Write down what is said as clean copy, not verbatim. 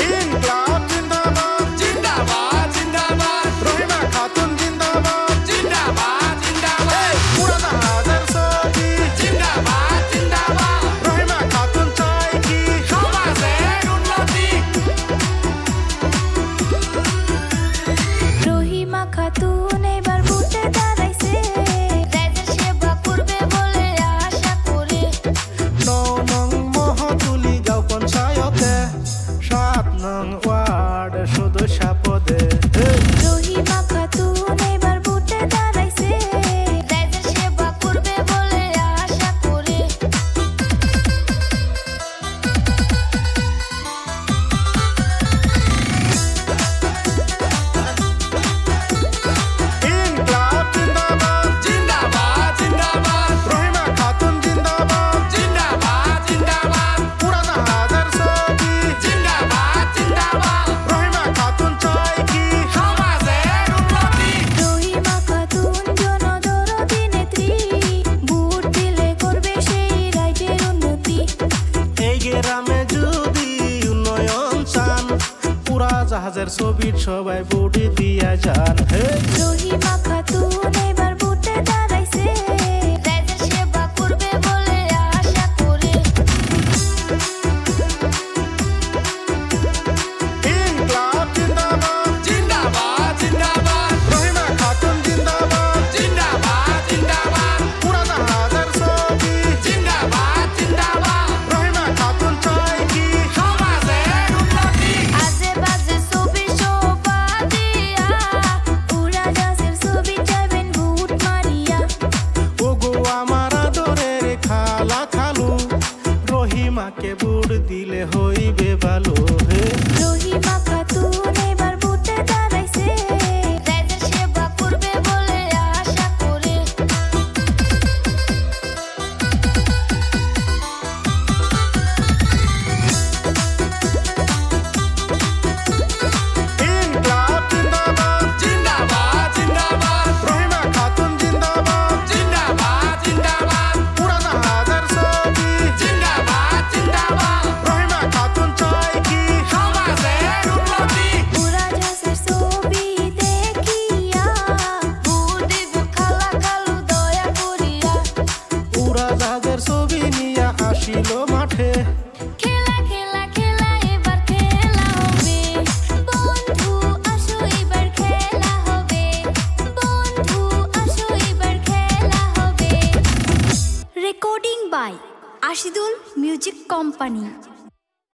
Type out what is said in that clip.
ইনকলাব জিন্দাবাদ জিন্দাবাদ জিন্দাবাদ রহিমা খাতুন জিন্দাবাদ জিন্দাবাদ জিন্দাবাদ উড়াজাহাজের ছবি জিন্দাবাদ জিন্দাবাদ রহিমা খাতুন চায় কি সমাজের উন্নতি রহিমা খাতুন এবার ভোটে দাঁড়াইছে রাইজের সেবা করবে বলে আশা করে 9 নং মহতুলি গাঁও পঞ্চায়েতে 7 নং ওয়ার্ড সদস্য পদে রহিমা খাতুন এবার ভোটে দাঁড়াইছে রাইজের সেবা করবে বলে আশা করে ইনকলাব জিন্দাবাদ জিন্দাবাদ জিন্দাবাদ রহিমা খাতুন জিন্দাবাদ জিন্দাবাদ জিন্দাবাদ উড়াজাহাজের ছবি জিন্দাবাদ জিন্দাবাদ রহিমা খাতুন চায় কি সমাজের উন্নতি রহিমা খাতুন জনদরদি নেত্রী ভোট দিলে করবে সেই রাজ্যের উন্নতি এই গ্রামে যদি উন্নয়ন চান উড়াজাহাজের ছবির সবাই ভোট দিয়া যান রহিমা খাতুন এবার ভোটে দাঁড়াইছে রাইজের সেবা করবে বলে আশা করে ইনকলাব জিন্দাবাদ জিন্দাবাদ জিন্দাবাদ রহিমা খাতুন জিন্দাবাদ জিন্দাবাদ জিন্দাবাদ উড়াজাহাজের ছবি জিন্দাবাদ জিন্দাবাদ রহিমা খাতুন চায় কি সমাজের উন্নতি আজে বাজে ছবি শোভা দিয়া উড়াজাহাজের ছবি যাবেন ভোট মারিয়া ওগো আমার আদরের খালা খালু রহিমাকে ভোট দিলে হইবে ভালো রহিমা খাতুন এবার ভোটে দাঁড়াইছে রাইজের সেবা করবে বলে আশা করে ইনকলাব জিন্দাবাদ জিন্দাবাদ জিন্দাবাদ রহিমা খাতুন জিন্দাবাদ জিন্দাবাদ জিন্দাবাদ উড়াজাহাজের ছবি জিন্দাবাদ জিন্দাবাদ রহিমা খাতুন চায় কি সমাজের উন্নতি উড়াজাহাজের ছবি দেখিয়া ভোট দিব খালা খালু দয়া করিয়া উড়াজাহাজের ছবি নিয়ে আসিল মাঠে খেলা খেলা খেলা এবার খেলা হবে বন্ধু আসো এবার খেলা হবে বন্ধু আসো এবার খেলা হবে recording by Ashidul music company